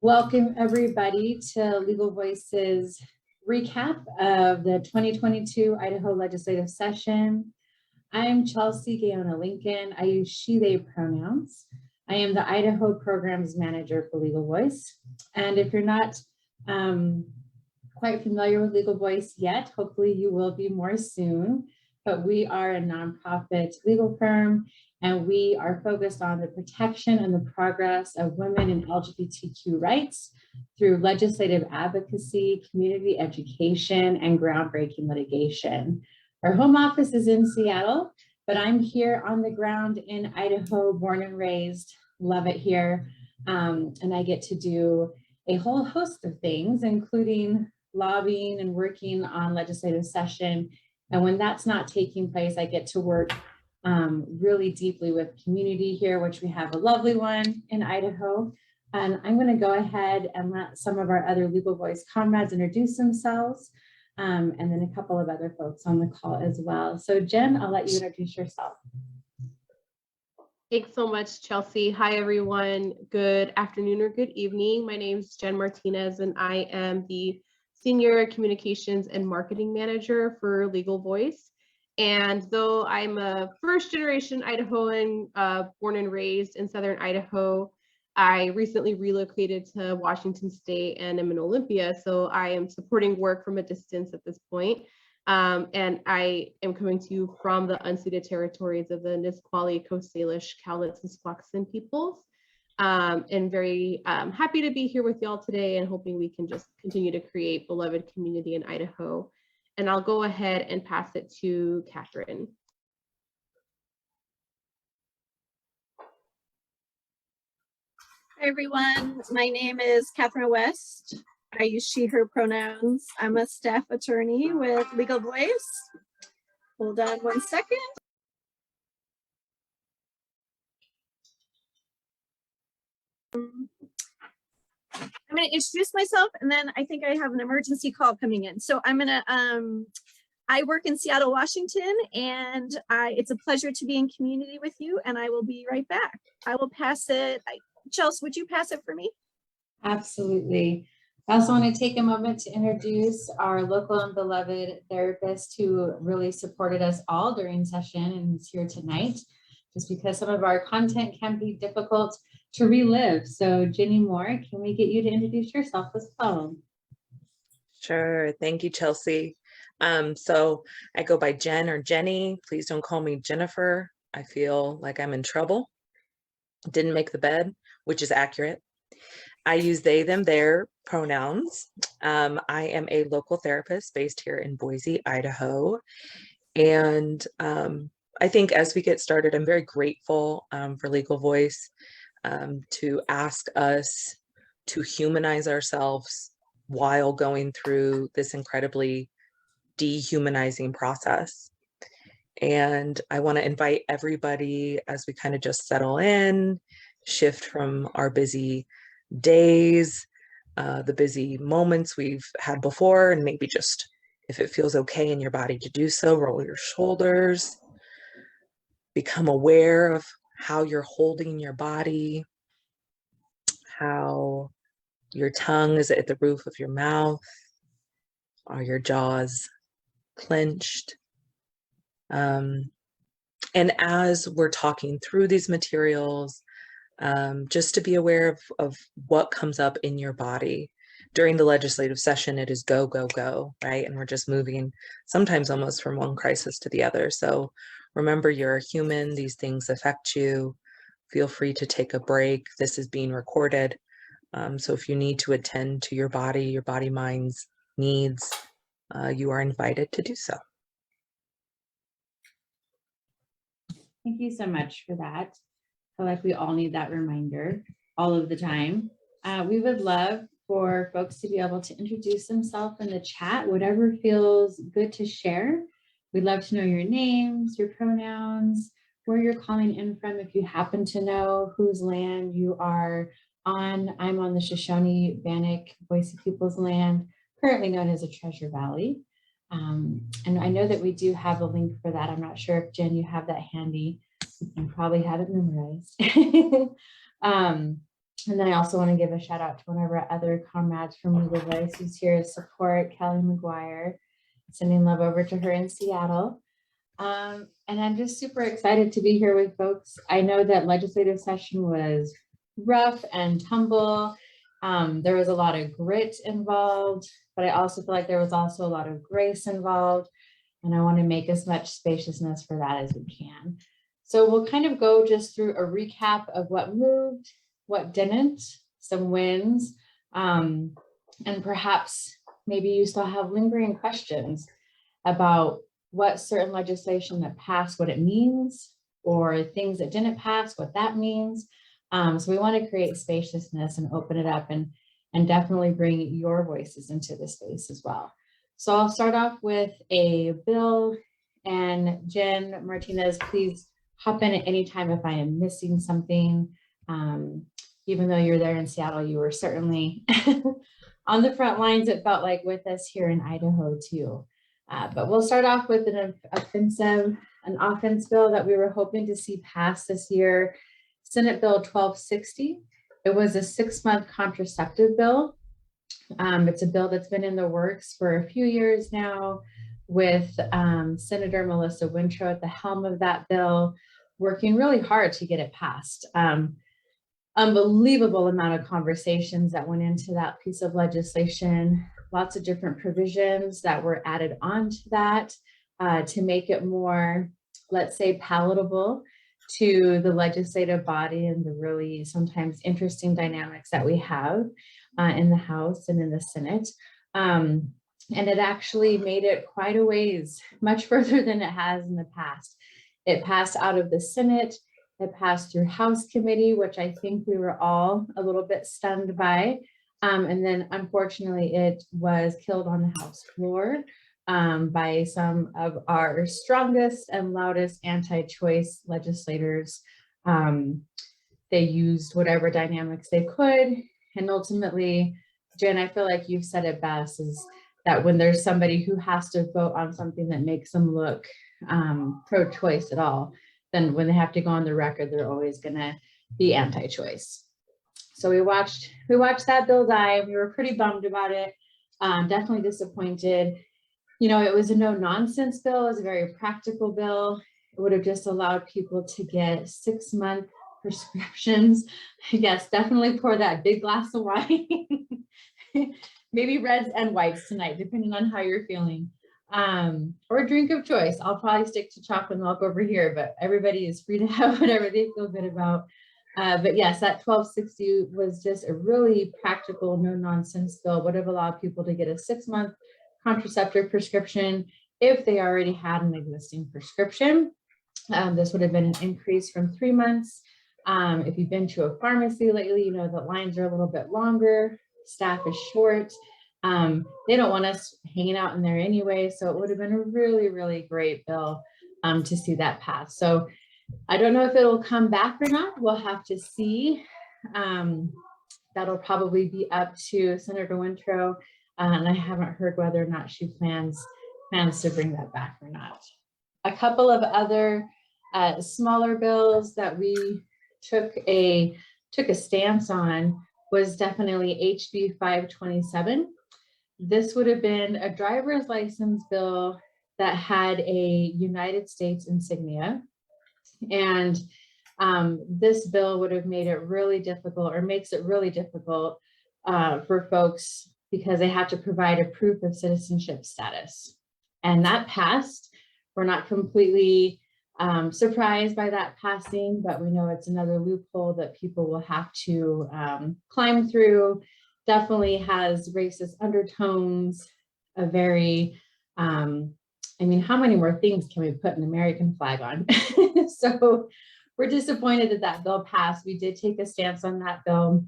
Welcome everybody to Legal Voices recap of the 2022 Idaho legislative session. I'm Chelsea Gaona Lincoln. I use she, they pronouns. I am the Idaho Programs Manager for Legal Voice. And if you're not quite familiar with Legal Voice yet, hopefully you will be more soon. But we are a nonprofit legal firm, and we are focused on the protection and the progress of women and LGBTQ rights through legislative advocacy, community education, and groundbreaking litigation. Our home office is in Seattle, but I'm here on the ground in Idaho, born and raised, love it here. And I get to do a whole host of things, including lobbying and working on legislative session. And when that's not taking place, I get to work really deeply with community here, which we have a lovely one in Idaho. And I'm going to go ahead and let some of our other Legal Voice comrades introduce themselves, and then a couple of other folks on the call as well. So Jen, I'll let you introduce yourself. Thanks so much, Chelsea. Hi, everyone. Good afternoon or good evening. My name is Jen Martinez, and I am the Senior Communications and Marketing Manager for Legal Voice. And though I'm a first-generation Idahoan, born and raised in Southern Idaho, I recently relocated to Washington State and am in Olympia, so I am supporting work from a distance at this point. And I am coming to you from the unceded territories of the Nisqually, Coast Salish, Cowlitz, and Squaxin peoples. And very happy to be here with y'all today and hoping we can just continue to create beloved community in Idaho. And I'll go ahead and pass it to Catherine. Hi everyone, my name is Catherine West. I use she, her pronouns. I'm a staff attorney with Legal Voice. Hold on one second. I'm going to introduce myself, and then I think I have an emergency call coming in. So I'm going to, I work in Seattle, Washington, and it's a pleasure to be in community with you, and I will be right back. I will pass it. Chelsea, would you pass it for me? Absolutely. I also want to take a moment to introduce our local and beloved therapist who really supported us all during session and is here tonight, just because some of our content can be difficult to relive. So Jenny Moore, can we get you to introduce yourself as well? Sure. Thank you, Chelsea. So I go by Jen or Jenny. Please don't call me Jennifer. I feel like I'm in trouble. Didn't make the bed, which is accurate. I use they, them, their pronouns. I am a local therapist based here in Boise, Idaho. And I think as we get started, I'm very grateful for Legal Voice to ask us to humanize ourselves while going through this incredibly dehumanizing process. And I want to invite everybody as we kind of just settle in, shift from our busy days, the busy moments we've had before, and maybe just, if it feels okay in your body to do so, roll your shoulders, become aware of how you're holding your body, how your tongue is at the roof of your mouth, are your jaws clenched. And as we're talking through these materials, just to be aware of what comes up in your body. During the legislative session, it is go, go, go, right? And we're just moving sometimes almost from one crisis to the other. So remember, you're a human. These things affect you. Feel free to take a break. This is being recorded. So if you need to attend to your body, mind's needs, you are invited to do so. Thank you so much for that. I feel like we all need that reminder all of the time. We would love for folks to be able to introduce themselves in the chat, whatever feels good to share. We'd love to know your names, your pronouns, where you're calling in from, if you happen to know whose land you are on. I'm on the Shoshone Bannock Boise People's land, currently known as the Treasure Valley. And I know that we do have a link for that. I'm not sure if Jen, you have that handy. You probably have it memorized. And then I also want to give a shout out to one of our other comrades from Legal Voice who's here to support, Kelly McGuire, sending love over to her in Seattle. And I'm just super excited to be here with folks. I know that legislative session was rough and tumble. There was a lot of grit involved, but I also feel like there was also a lot of grace involved. And I want to make as much spaciousness for that as we can. So we'll kind of go just through a recap of what moved, what didn't, some wins, and perhaps maybe you still have lingering questions about what certain legislation that passed, what it means, or things that didn't pass, what that means. So we want to create spaciousness and open it up and definitely bring your voices into the space as well. So I'll start off with a bill, and Jen Martinez, please hop in at any time if I am missing something. Even though you're there in Seattle, you were certainly on the front lines, it felt like, with us here in Idaho too. But we'll start off with an offense bill that we were hoping to see pass this year, Senate Bill 1260. It was a 6-month contraceptive bill. It's a bill that's been in the works for a few years now, with Senator Melissa Wintrow at the helm of that bill, working really hard to get it passed. Unbelievable amount of conversations that went into that piece of legislation. Lots of different provisions that were added on to that to make it more, let's say, palatable to the legislative body and the really sometimes interesting dynamics that we have in the House and in the Senate. And it actually made it quite a ways, much further than it has in the past. It passed out of the Senate. It passed through House committee, which I think we were all a little bit stunned by. And then unfortunately, it was killed on the House floor by some of our strongest and loudest anti-choice legislators. They used whatever dynamics they could. And ultimately, Jen, I feel like you've said it best, is that when there's somebody who has to vote on something that makes them look pro-choice at all, then when they have to go on the record, they're always gonna be anti-choice. So we watched that bill die. We were pretty bummed about it. Definitely disappointed. You know, it was a no-nonsense bill. It was a very practical bill. It would have just allowed people to get 6-month prescriptions. Yes, definitely pour that big glass of wine. Maybe reds and whites tonight, depending on how you're feeling. Or a drink of choice. I'll probably stick to chocolate milk over here, but everybody is free to have whatever they feel good about. But yes, that 1260 was just a really practical, no-nonsense bill. Would have allowed people to get a 6-month contraceptive prescription if they already had an existing prescription. This would have been an increase from 3 months. If you've been to a pharmacy lately, you know the lines are a little bit longer, staff is short. They don't want us hanging out in there anyway, so it would have been a really, really great bill to see that pass. So I don't know if it'll come back or not. We'll have to see. That'll probably be up to Senator Wintrow, and I haven't heard whether or not she plans to bring that back or not. A couple of other smaller bills that we took a stance on was definitely HB 527. This would have been a driver's license bill that had a United States insignia. And this bill would have made it really difficult, or makes it really difficult for folks, because they have to provide a proof of citizenship status. And that passed. We're not completely surprised by that passing, but we know it's another loophole that people will have to climb through. Definitely has racist undertones, a very, I mean, how many more things can we put an American flag on? So we're disappointed that that bill passed. We did take a stance on that bill.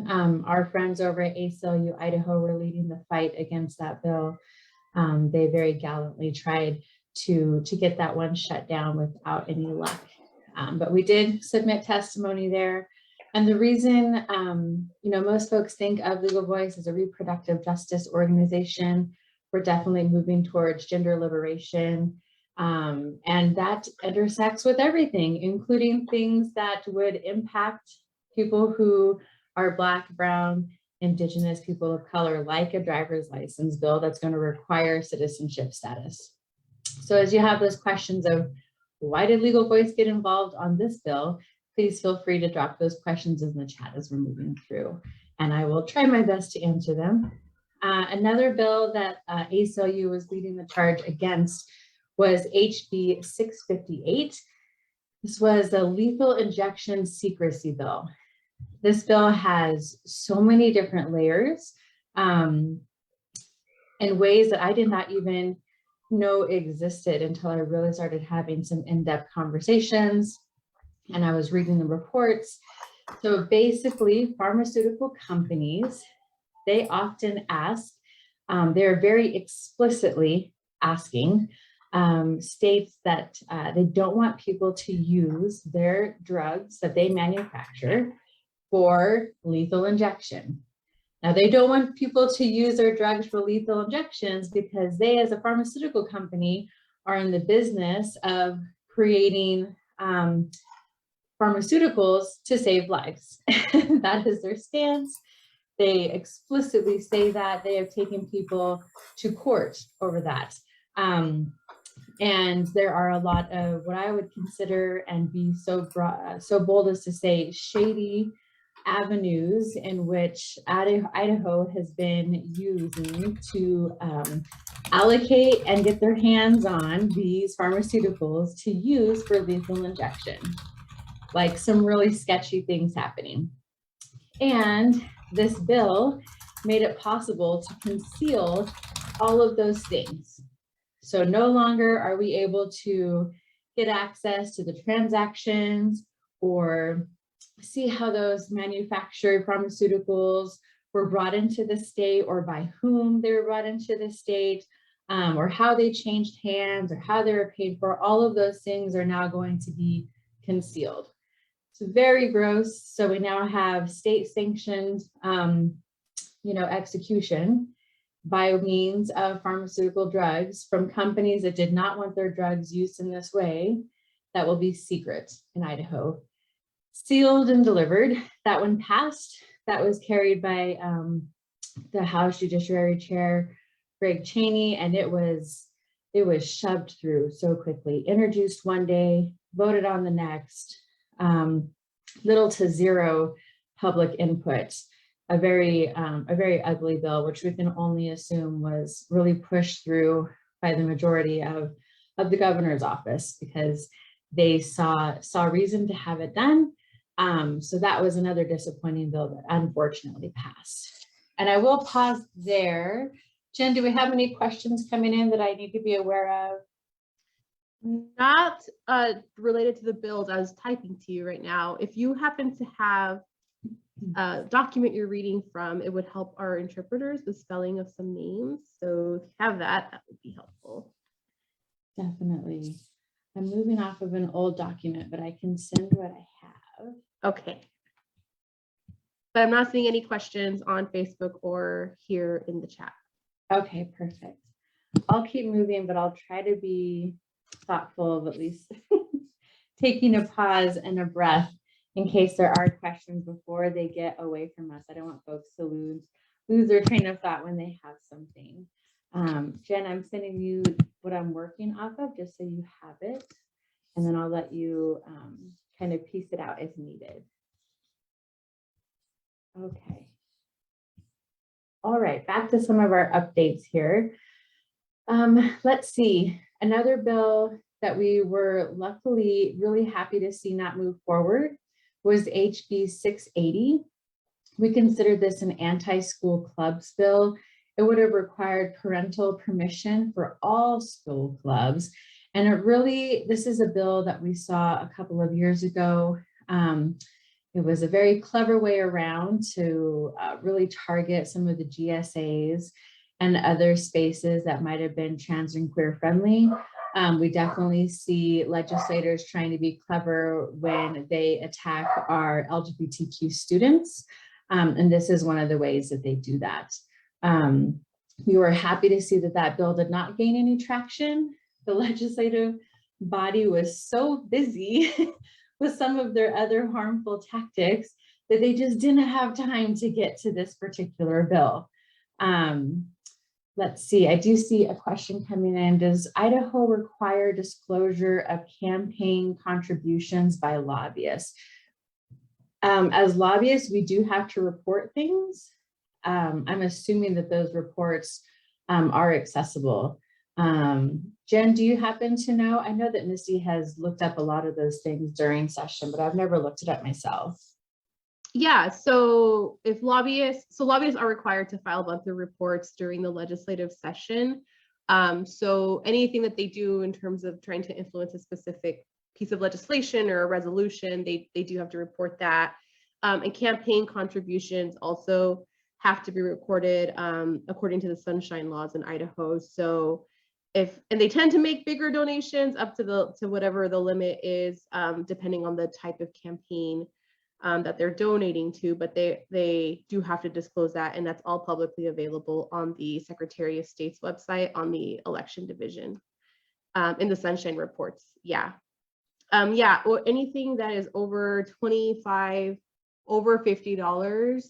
Our friends over at ACLU Idaho were leading the fight against that bill. They very gallantly tried to get that one shut down without any luck. But we did submit testimony there. And the reason, you know, most folks think of Legal Voice as a reproductive justice organization. We're definitely moving towards gender liberation. And that intersects with everything, including things that would impact people who are Black, Brown, Indigenous people of color, like a driver's license bill that's going to require citizenship status. So as you have those questions of why did Legal Voice get involved on this bill, please feel free to drop those questions in the chat as we're moving through, and I will try my best to answer them. Another bill that ACLU was leading the charge against was HB 658. This was a lethal injection secrecy bill. This bill has so many different layers in ways that I did not even know existed until I really started having some in-depth conversations and I was reading the reports. So basically, pharmaceutical companies, they often ask, they're very explicitly asking states that they don't want people to use their drugs that they manufacture for lethal injection. Now, they don't want people to use their drugs for lethal injections because they, as a pharmaceutical company, are in the business of creating pharmaceuticals to save lives. That is their stance. They explicitly say that. They have taken people to court over that. And there are a lot of what I would consider and be so bold as to say shady avenues in which Idaho has been using to allocate and get their hands on these pharmaceuticals to use for lethal injection. Like some really sketchy things happening. And this bill made it possible to conceal all of those things. So no longer are we able to get access to the transactions or see how those manufactured pharmaceuticals were brought into the state or by whom they were brought into the state, or how they changed hands or how they were paid for. All of those things are now going to be concealed. It's very gross. So we now have state sanctioned, execution by means of pharmaceutical drugs from companies that did not want their drugs used in this way. That will be secret in Idaho. Sealed and delivered. That one passed. That was carried by the House Judiciary Chair, Greg Cheney, and it was shoved through so quickly. Introduced one day, voted on the next. Little to zero public input. A very ugly bill, which we can only assume was really pushed through by the majority of the governor's office because they saw reason to have it done. So that was another disappointing bill that unfortunately passed. And I will pause there. Jen, do we have any questions coming in that I need to be aware of? Not related to the bills I was typing to you right now. If you happen to have a document you're reading from, it would help our interpreters with spelling of some names. So if you have that, that would be helpful. Definitely. I'm moving off of an old document, but I can send what I have. Okay. But I'm not seeing any questions on Facebook or here in the chat. Okay, perfect. I'll keep moving, but I'll try to be thoughtful of at least taking a pause and a breath in case there are questions before they get away from us. I don't want folks to lose their train of thought when they have something. Jen, I'm sending you what I'm working off of just so you have it, and then I'll let you kind of piece it out if needed. Okay. All right, back to some of our updates here. Let's see. Another bill that we were luckily really happy to see not move forward was HB 680. We considered this an anti-school clubs bill. It would have required parental permission for all school clubs. And this is a bill that we saw a couple of years ago. It was a very clever way around to really target some of the GSAs and other spaces that might have been trans and queer friendly. We definitely see legislators trying to be clever when they attack our LGBTQ students. And this is one of the ways that they do that. We were happy to see that bill did not gain any traction. The legislative body was so busy with some of their other harmful tactics that they just didn't have time to get to this particular bill. Let's see, I do see a question coming in. Does Idaho require disclosure of campaign contributions by lobbyists? As lobbyists, we do have to report things. I'm assuming that those reports are accessible. Jen, do you happen to know? I know that Missy has looked up a lot of those things during session, but I've never looked it up myself. Yeah, so lobbyists are required to file monthly reports during the legislative session. So anything that they do in terms of trying to influence a specific piece of legislation or a resolution, they do have to report that. And campaign contributions also have to be recorded according to the sunshine laws in Idaho. So and they tend to make bigger donations up to whatever the limit is, depending on the type of campaign that they're donating to, but they do have to disclose that, and that's all publicly available on the Secretary of State's website on the election division in the sunshine reports. Yeah. Or anything that is over $25, over $50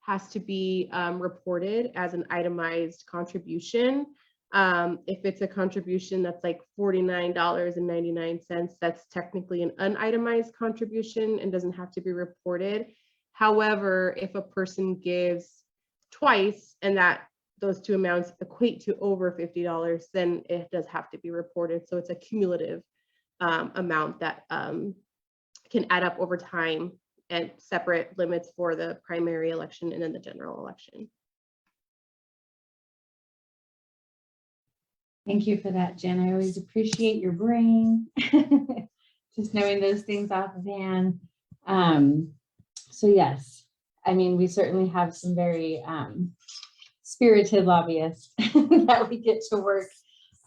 has to be reported as an itemized contribution. If it's a contribution that's like $49.99, that's technically an unitemized contribution and doesn't have to be reported. However, if a person gives twice and those two amounts equate to over $50, then it does have to be reported. So it's a cumulative amount that can add up over time, and separate limits for the primary election and then the general election. Thank you for that, Jen. I always appreciate your brain, just knowing those things offhand. So yes, I mean, we certainly have some very spirited lobbyists that we get to work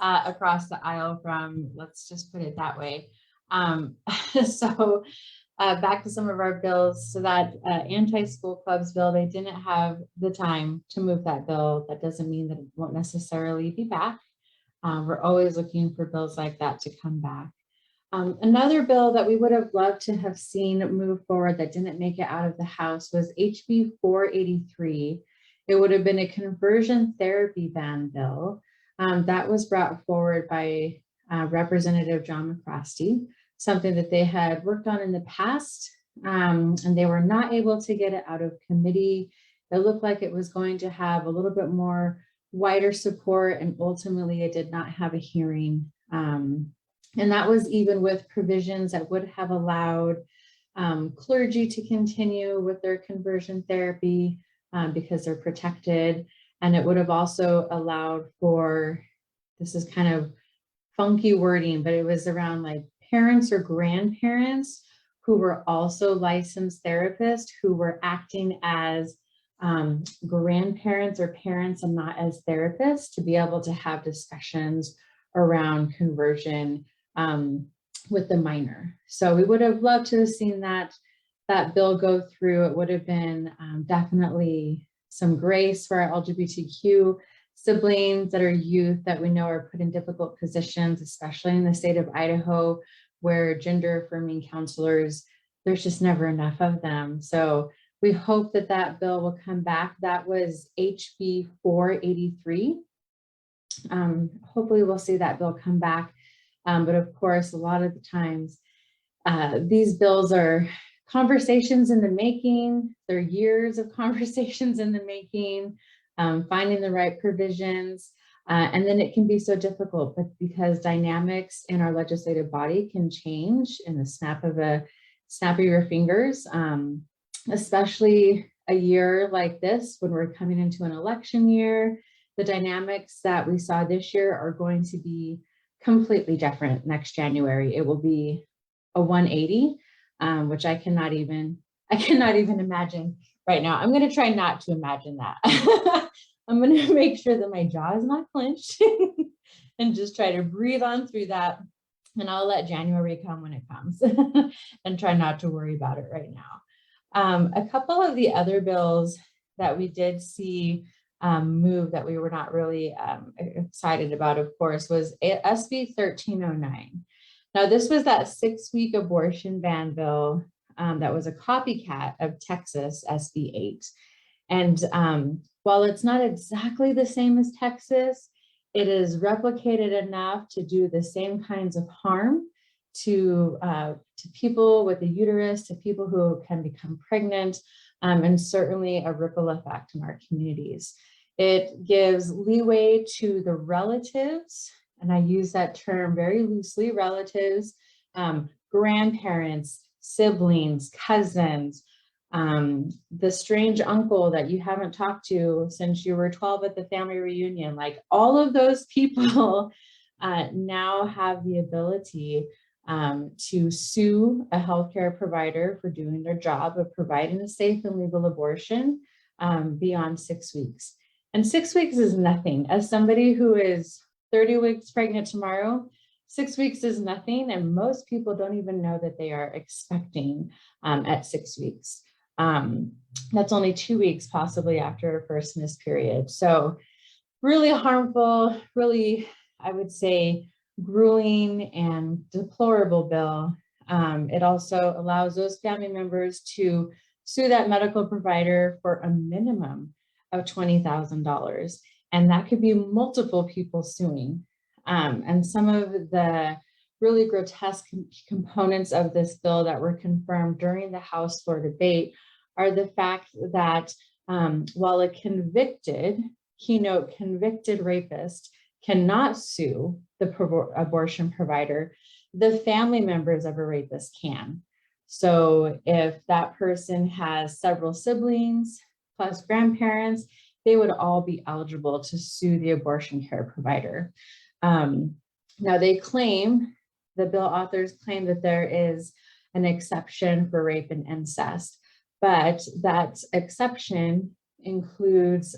across the aisle from, let's just put it that way. So back to some of our bills. So that anti-school clubs bill, they didn't have the time to move that bill. That doesn't mean that it won't necessarily be back. We're always looking for bills like that to come back. Another bill that we would have loved to have seen move forward that didn't make it out of the House was HB 483. It would have been a conversion therapy ban bill that was brought forward by Representative John McCrasty, something that they had worked on in the past, and they were not able to get it out of committee. It looked like it was going to have a little bit more wider support, and ultimately it did not have a hearing. And that was even with provisions that would have allowed clergy to continue with their conversion therapy because they're protected. And it would have also allowed for, this is kind of funky wording, but it was around like parents or grandparents who were also licensed therapists who were acting as grandparents or parents and not as therapists, to be able to have discussions around conversion with the minor. So we would have loved to have seen that bill go through. It would have been definitely some grace for our LGBTQ siblings that are youth that we know are put in difficult positions, especially in the state of Idaho, where gender affirming counselors, there's just never enough of them. So we hope that that bill will come back. That was HB 483. Hopefully we'll see that bill come back. But of course, a lot of the times, these bills are conversations in the making. They're years of conversations in the making, finding the right provisions. And then it can be so difficult, but because dynamics in our legislative body can change in the snap of your fingers, especially a year like this, when we're coming into an election year. The dynamics that we saw this year are going to be completely different next January. It will be a 180, which I cannot even imagine right now. I'm going to try not to imagine that. I'm going to make sure that my jaw is not clenched and just try to breathe on through that. And I'll let January come when it comes and try not to worry about it right now. A couple of the other bills that we did see move that we were not really excited about, of course, was SB 1309. Now, this was that 6-week abortion ban bill that was a copycat of Texas SB 8. And while it's not exactly the same as Texas, it is replicated enough to do the same kinds of harm to people with a uterus, to people who can become pregnant, and certainly a ripple effect in our communities. It gives leeway to the relatives, and I use that term very loosely, relatives, grandparents, siblings, cousins, the strange uncle that you haven't talked to since you were 12 at the family reunion, like all of those people now have the ability to sue a healthcare provider for doing their job of providing a safe and legal abortion beyond 6 weeks. And 6 weeks is nothing. As somebody who is 30 weeks pregnant tomorrow, 6 weeks is nothing. And most people don't even know that they are expecting at 6 weeks. That's only 2 weeks possibly after a first missed period. So really harmful, really, I would say, grueling and deplorable bill. It also allows those family members to sue that medical provider for a minimum of $20,000. And that could be multiple people suing. And some of the really grotesque components of this bill that were confirmed during the House floor debate are the fact that while a keynote convicted rapist cannot sue the abortion provider, the family members of a rapist can. So if that person has several siblings plus grandparents, they would all be eligible to sue the abortion care provider. Now they claim, the bill authors claim that there is an exception for rape and incest, but that exception includes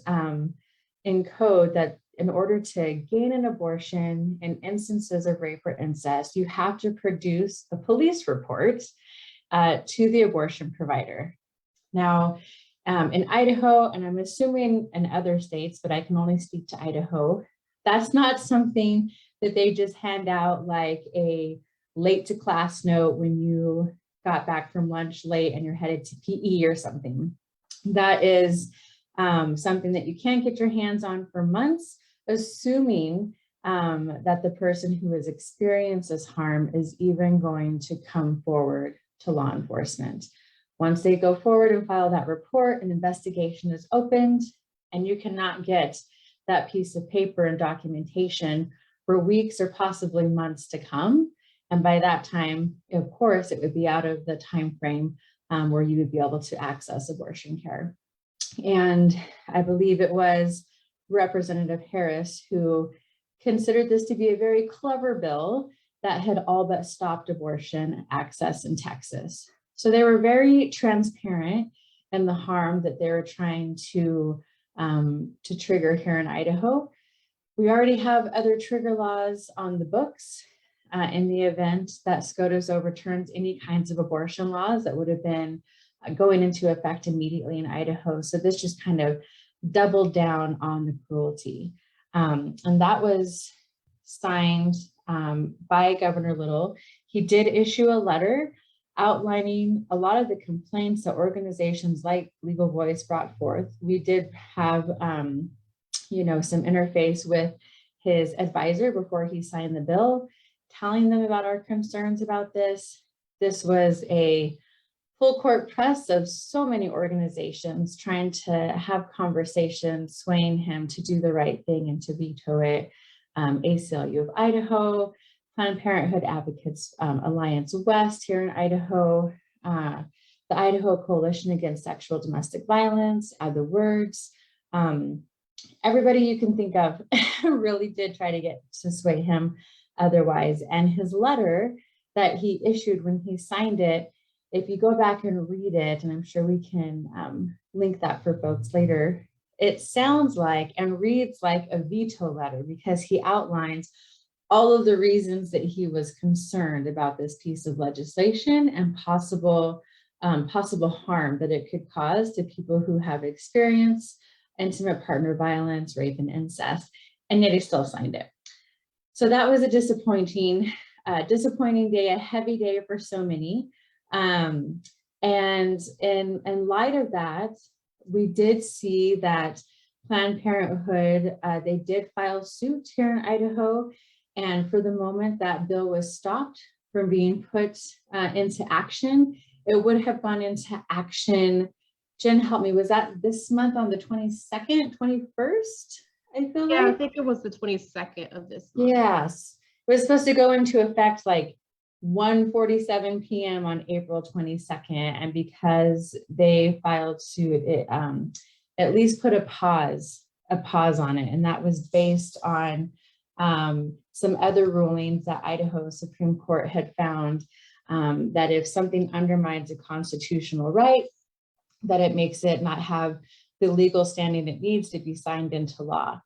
in code that in order to gain an abortion in instances of rape or incest, you have to produce a police report to the abortion provider. Now, in Idaho, and I'm assuming in other states, but I can only speak to Idaho, that's not something that they just hand out like a late to class note when you got back from lunch late and you're headed to PE or something. That is something that you can't get your hands on for months, assuming that the person who has experienced this harm is even going to come forward to law enforcement. Once they go forward and file that report, an investigation is opened, and you cannot get that piece of paper and documentation for weeks or possibly months to come. And by that time, of course, it would be out of the time frame where you would be able to access abortion care. And I believe it was Representative Harris who considered this to be a very clever bill that had all but stopped abortion access in Texas. So they were very transparent in the harm that they were trying to trigger here in Idaho. We already have other trigger laws on the books in the event that SCOTUS overturns any kinds of abortion laws that would have been going into effect immediately in Idaho. So this just kind of doubled down on the cruelty. And that was signed by Governor Little. He did issue a letter outlining a lot of the complaints that organizations like Legal Voice brought forth. We did have, some interface with his advisor before he signed the bill, telling them about our concerns about this. This was a full court press of so many organizations trying to have conversations, swaying him to do the right thing and to veto it. ACLU of Idaho, Planned Parenthood Advocates Alliance West here in Idaho, the Idaho Coalition Against Sexual Domestic Violence, Add the Words. Everybody you can think of really did try to get to sway him otherwise. And his letter that he issued when he signed it, if you go back and read it, and I'm sure we can link that for folks later, it sounds like and reads like a veto letter because he outlines all of the reasons that he was concerned about this piece of legislation and possible harm that it could cause to people who have experienced intimate partner violence, rape, and incest, and yet he still signed it. So that was a disappointing day, a heavy day for so many. And in light of that, we did see that Planned Parenthood, they did file suit here in Idaho. And for the moment that bill was stopped from being put into action, it would have gone into action. Jen, help me, was that this month on the 22nd, 21st? I feel Yeah, I like. think it was the 22nd of this month. Yes, it was supposed to go into effect like 1:47 p.m. on April 22nd. And because they filed suit, it at least put a pause on it. And that was based on some other rulings that Idaho Supreme Court had found that if something undermines a constitutional right, that it makes it not have the legal standing it needs to be signed into law.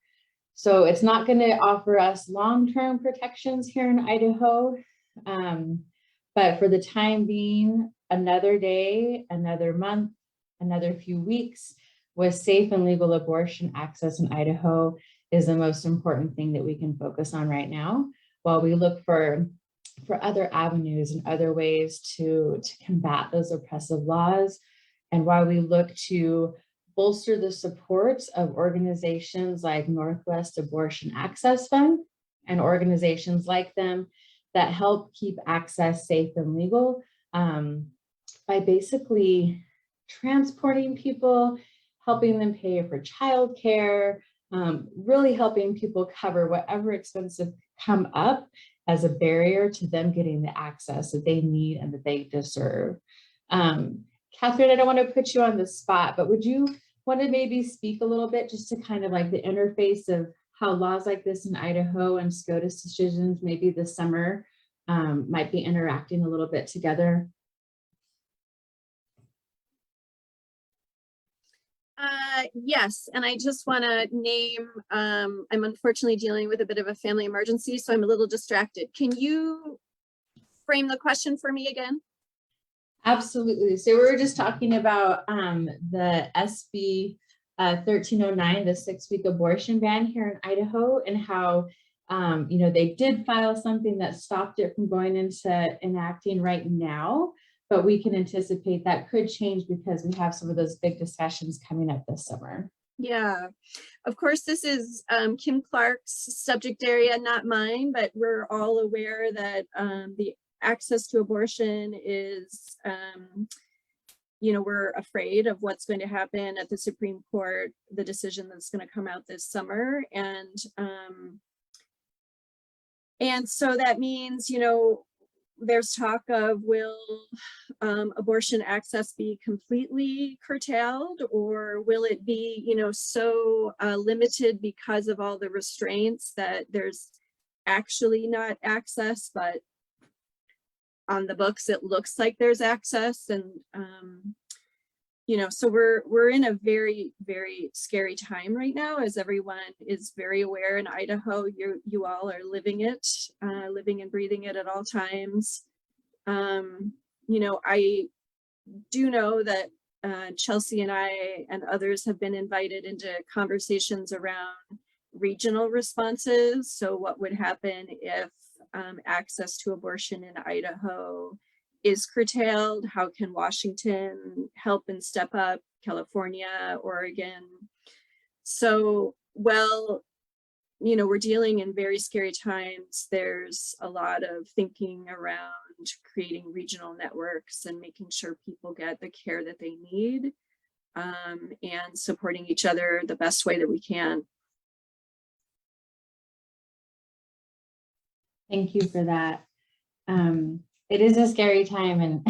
So it's not going to offer us long-term protections here in Idaho. But for the time being, another day, another month, another few weeks with safe and legal abortion access in Idaho is the most important thing that we can focus on right now, while we look for other avenues and other ways to combat those oppressive laws, and while we look to bolster the support of organizations like Northwest Abortion Access Fund and organizations like them that help keep access safe and legal by basically transporting people, helping them pay for childcare, really helping people cover whatever expenses come up as a barrier to them getting the access that they need and that they deserve. Catherine, I don't want to put you on the spot, but would you want to maybe speak a little bit just to kind of like the interface of how laws like this in Idaho and SCOTUS decisions maybe this summer might be interacting a little bit together? Yes, and I just want to name, I'm unfortunately dealing with a bit of a family emergency, so I'm a little distracted. Can you frame the question for me again? Absolutely. So we were just talking about the SB 1309, the 6-week abortion ban here in Idaho, and how they did file something that stopped it from going into enacting right now, but we can anticipate that could change because we have some of those big discussions coming up this summer. Yeah, of course, this is Kim Clark's subject area, not mine, but we're all aware that the access to abortion is, we're afraid of what's going to happen at the Supreme Court, the decision that's going to come out this summer. And so that means, there's talk of, will abortion access be completely curtailed, or will it be, so limited because of all the restraints that there's actually not access, but on the books it looks like there's access. And so we're in a very, very scary time right now, as everyone is very aware. In Idaho, you all are living it, living and breathing it at all times. I do know that Chelsea and I and others have been invited into conversations around regional responses. So what would happen if access to abortion in Idaho is curtailed? How can Washington help and step up? California, Oregon. So, well, we're dealing in very scary times. There's a lot of thinking around creating regional networks and making sure people get the care that they need, and supporting each other the best way that we can. Thank you for that. It is a scary time, and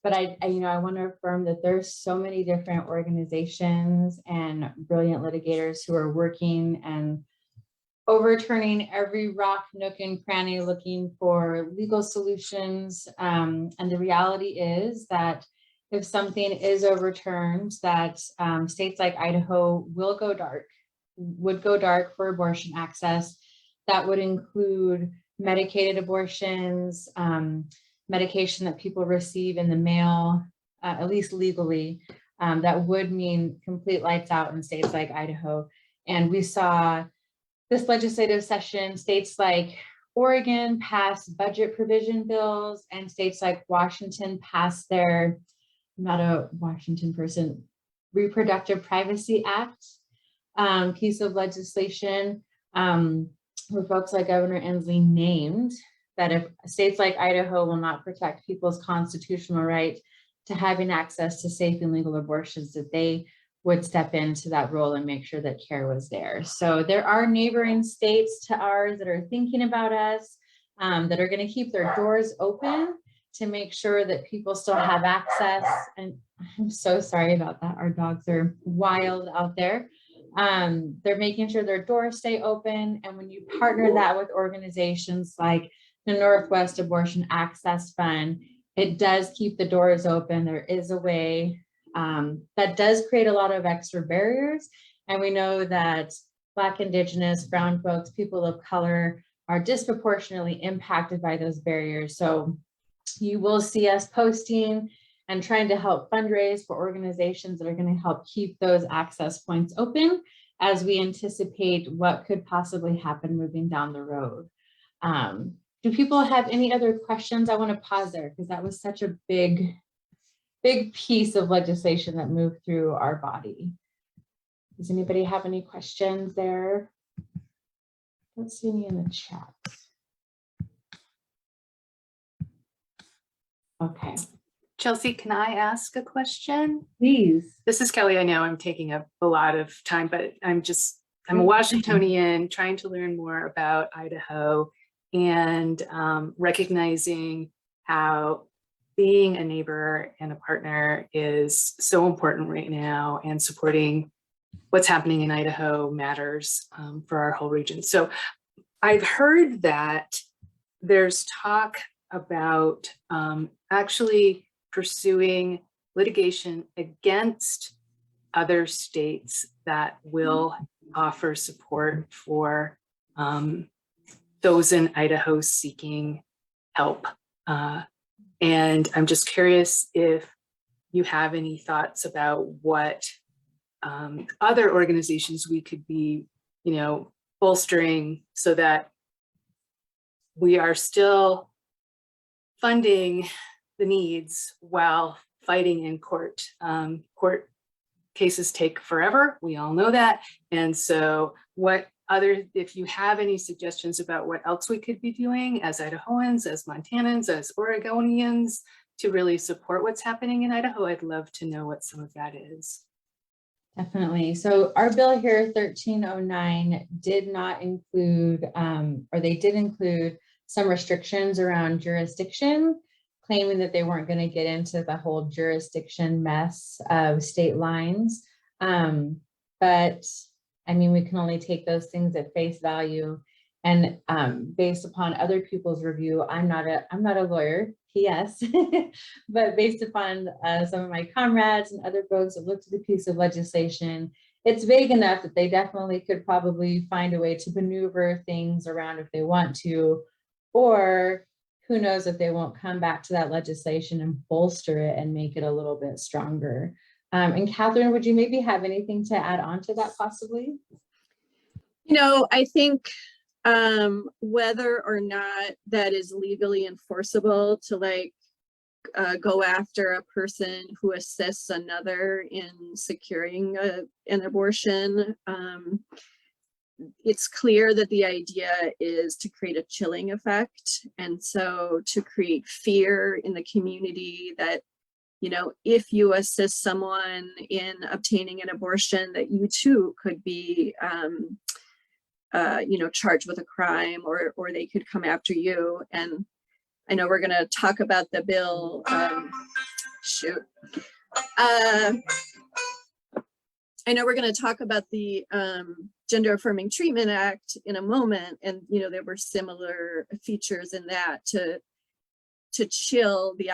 but I want to affirm that there's so many different organizations and brilliant litigators who are working and overturning every rock, nook, and cranny, looking for legal solutions. And the reality is that if something is overturned, that states like Idaho would go dark for abortion access. That would include medicated abortions, medication that people receive in the mail, at least legally. That would mean complete lights out in states like Idaho. And we saw this legislative session, states like Oregon pass budget provision bills, and states like Washington pass their not a Washington person, Reproductive Privacy Act piece of legislation, where folks like Governor Inslee named that if states like Idaho will not protect people's constitutional right to having access to safe and legal abortions, that they would step into that role and make sure that care was there. So there are neighboring states to ours that are thinking about us, that are going to keep their doors open to make sure that people still have access. And I'm so sorry about that. Our dogs are wild out there. They're making sure their doors stay open. And when you partner that with organizations like the Northwest Abortion Access Fund, it does keep the doors open. There is a way that does create a lot of extra barriers. And we know that Black, Indigenous, Brown folks, people of color are disproportionately impacted by those barriers. So you will see us posting and trying to help fundraise for organizations that are going to help keep those access points open as we anticipate what could possibly happen moving down the road. Do people have any other questions? I want to pause there because that was such a big piece of legislation that moved through our body. Does anybody have any questions there? Don't see any in the chat. Okay, Chelsea, can I ask a question? please. This is Kelly. I know I'm taking up a lot of time, but I'm a Washingtonian trying to learn more about Idaho and recognizing how being a neighbor and a partner is so important right now, and supporting what's happening in Idaho matters for our whole region. So I've heard that there's talk about actually pursuing litigation against other states that will offer support for those in Idaho seeking help. And I'm just curious if you have any thoughts about what other organizations we could be, bolstering so that we are still funding the needs while fighting in court. Court cases take forever. We all know that. And so if you have any suggestions about what else we could be doing as Idahoans, as Montanans, as Oregonians to really support what's happening in Idaho, I'd love to know what some of that is. Definitely. So our bill here, 1309, did not include, or they did include some restrictions around jurisdiction, claiming that they weren't going to get into the whole jurisdiction mess of state lines. But I mean, we can only take those things at face value. And based upon other people's review, I'm not a lawyer, P.S., but based upon some of my comrades and other folks that looked at the piece of legislation, it's vague enough that they definitely could probably find a way to maneuver things around if they want to, or who knows if they won't come back to that legislation and bolster it and make it a little bit stronger. And Catherine, would you maybe have anything to add on to that possibly? I think whether or not that is legally enforceable to go after a person who assists another in securing an abortion, it's clear that the idea is to create a chilling effect. And so to create fear in the community that, if you assist someone in obtaining an abortion, that you too could be, charged with a crime, or they could come after you. And I know we're going to talk about the bill. I know we're going to talk about the Gender Affirming Treatment Act in a moment, and there were similar features in that to chill the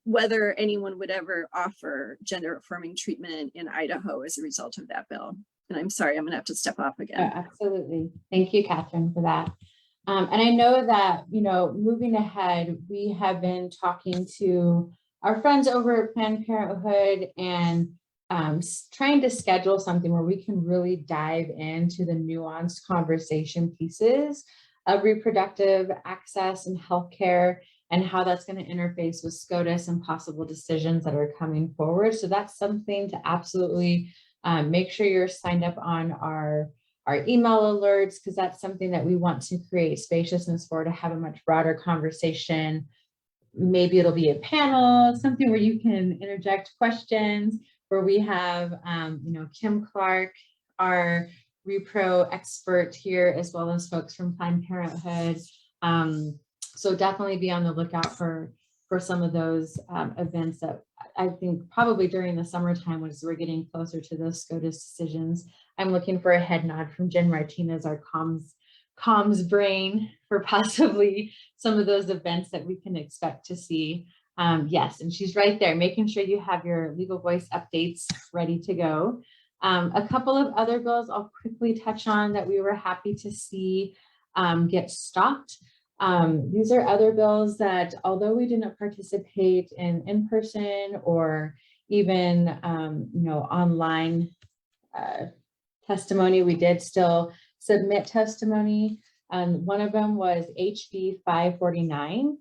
whether anyone would ever offer gender affirming treatment in Idaho as a result of that bill. And I'm sorry, I'm going to have to step off again. Absolutely. Thank you, Catherine, for that. And I know that, moving ahead, we have been talking to our friends over at Planned Parenthood and trying to schedule something where we can really dive into the nuanced conversation pieces of reproductive access and healthcare, and how that's going to interface with SCOTUS and possible decisions that are coming forward. So that's something to absolutely make sure you're signed up on our email alerts, because that's something that we want to create spaciousness for, to have a much broader conversation. Maybe it'll be a panel, something where you can interject questions, where we have, Kim Clark, our repro expert here, as well as folks from Planned Parenthood. So definitely be on the lookout for some of those events that I think probably during the summertime, as we're getting closer to those SCOTUS decisions. I'm looking for a head nod from Jen Martinez, our comms brain, for possibly some of those events that we can expect to see. Yes, and she's right there, making sure you have your legal voice updates ready to go. A couple of other bills I'll quickly touch on that we were happy to see get stopped. These are other bills that, although we didn't participate in person or even online testimony, we did still submit testimony. One of them was HB 549,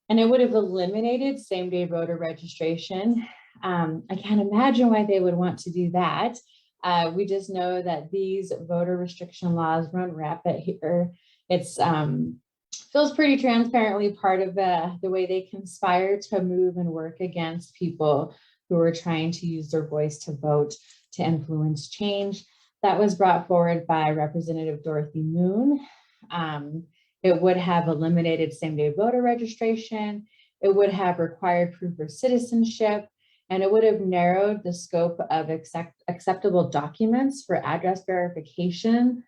and it would have eliminated same-day voter registration. I can't imagine why they would want to do that. We just know that these voter restriction laws run rampant here. It's feels pretty transparently part of the way they conspire to move and work against people who are trying to use their voice to vote to influence change. That was brought forward by Representative Dorothy Moon. It would have eliminated same-day voter registration. It would have required proof of citizenship, and it would have narrowed the scope of acceptable documents for address verification,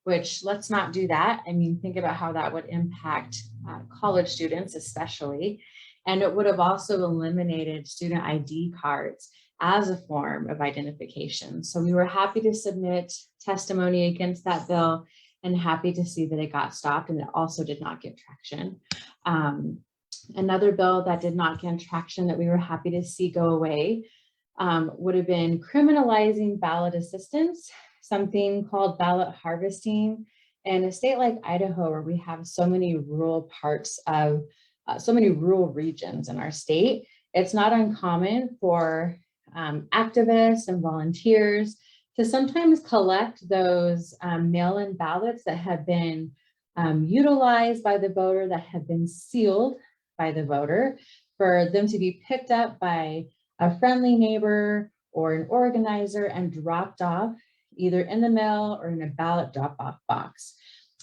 which, let's not do that. I mean, think about how that would impact college students especially. And it would have also eliminated student ID cards as a form of identification. So we were happy to submit testimony against that bill, and happy to see that it got stopped, and it also did not get traction. Another bill that did not get traction that we were happy to see go away would have been criminalizing ballot assistance, something called ballot harvesting. In a state like Idaho, where we have so many rural parts of, so many rural regions in our state, it's not uncommon for activists and volunteers to sometimes collect those mail-in ballots that have been utilized by the voter, that have been sealed by the voter, for them to be picked up by a friendly neighbor or an organizer and dropped off either in the mail or in a ballot drop-off box.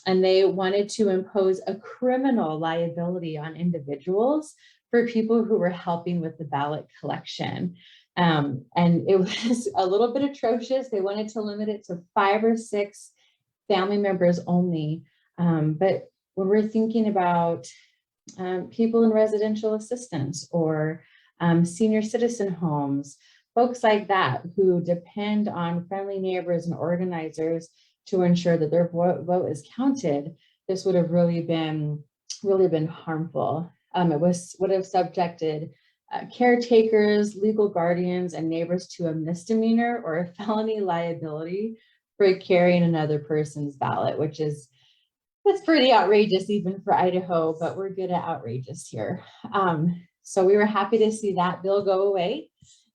And they wanted to impose a criminal liability on individuals for people who were helping with the ballot collection. And it was a little bit atrocious. They wanted to limit it to 5 or 6 family members only. But when we're thinking about people in residential assistance or senior citizen homes, folks like that who depend on friendly neighbors and organizers to ensure that their vote is counted, this would have really been harmful. It would have subjected caretakers, legal guardians, and neighbors to a misdemeanor or a felony liability for carrying another person's ballot, which is, that's pretty outrageous even for Idaho, but we're good at outrageous here. So we were happy to see that bill go away.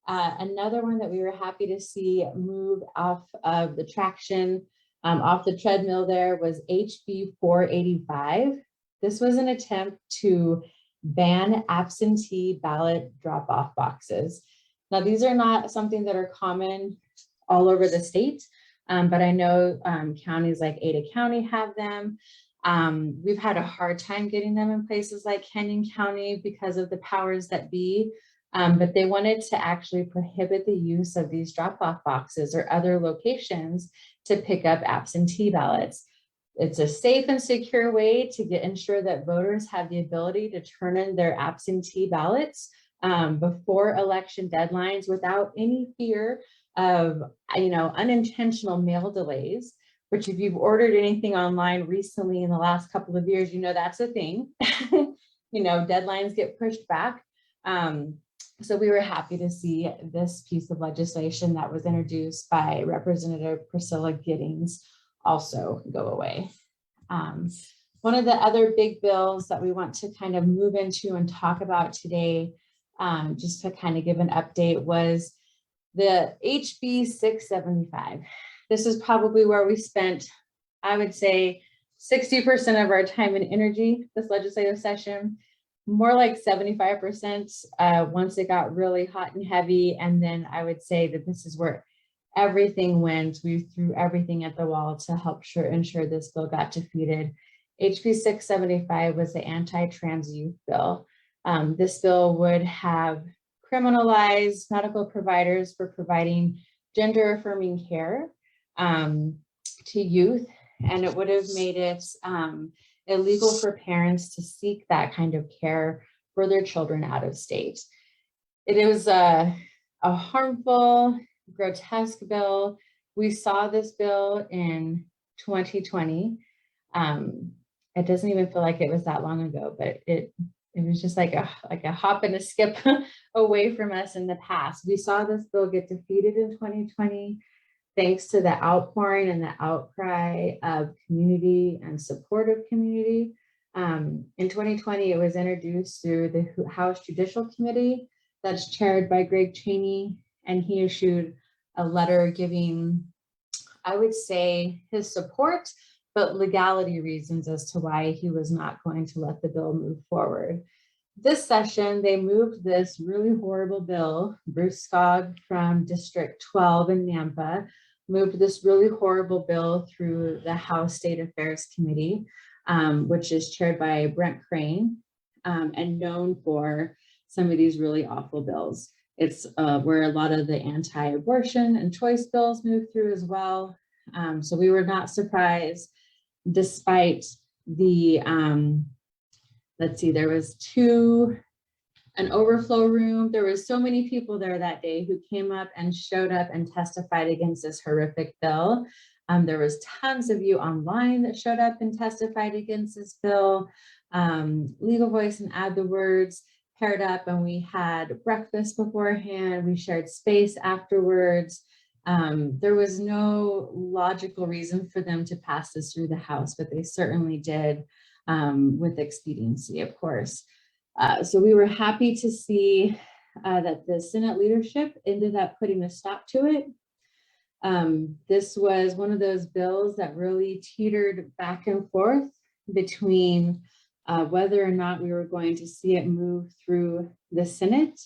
Another one that we were happy to see move off of the traction, off the treadmill there, was HB 485. This was an attempt to ban absentee ballot drop-off boxes. Now, these are not something that are common all over the state, but I know counties like Ada County have them. We've had a hard time getting them in places like Canyon County because of the powers that be, but they wanted to actually prohibit the use of these drop-off boxes or other locations to pick up absentee ballots. It's a safe and secure way to ensure that voters have the ability to turn in their absentee ballots before election deadlines without any fear of unintentional mail delays, which, if you've ordered anything online recently in the last couple of years, that's a thing. Deadlines get pushed back. So we were happy to see this piece of legislation that was introduced by Representative Priscilla Giddings also go away. One of the other big bills that we want to kind of move into and talk about today, just to kind of give an update, was the HB 675. This is probably where we spent, I would say, 60% of our time and energy this legislative session, more like 75% once it got really hot and heavy. And then I would say that this is where everything went. We threw everything at the wall to help ensure this bill got defeated. HB 675 was the anti-trans youth bill. This bill would have criminalized medical providers for providing gender affirming care to youth, and it would have made it illegal for parents to seek that kind of care for their children out of state. It was a harmful, grotesque bill. We saw this bill in 2020. It doesn't even feel like it was that long ago, but it was just like a hop and a skip away from us in the past. We saw this bill get defeated in 2020, thanks to the outpouring and the outcry of community and supportive community. In 2020, it was introduced through the House Judicial Committee that's chaired by Greg Cheney, and he issued a letter giving, I would say, his support, but legality reasons as to why he was not going to let the bill move forward. This session, they moved this really horrible bill. Bruce Skog from District 12 in Nampa moved this really horrible bill through the House State Affairs Committee, which is chaired by Brent Crane, and known for some of these really awful bills. It's where a lot of the anti-abortion and choice bills moved through as well. So we were not surprised, despite the, let's see, there was an overflow room. There was so many people there that day who came up and showed up and testified against this horrific bill. There was tons of you online that showed up and testified against this bill. Legal Voice and Add the Words paired up, and we had breakfast beforehand. We shared space afterwards. There was no logical reason for them to pass this through the House, but they certainly did, with expediency, of course. So we were happy to see that the Senate leadership ended up putting a stop to it. This was one of those bills that really teetered back and forth between whether or not we were going to see it move through the Senate.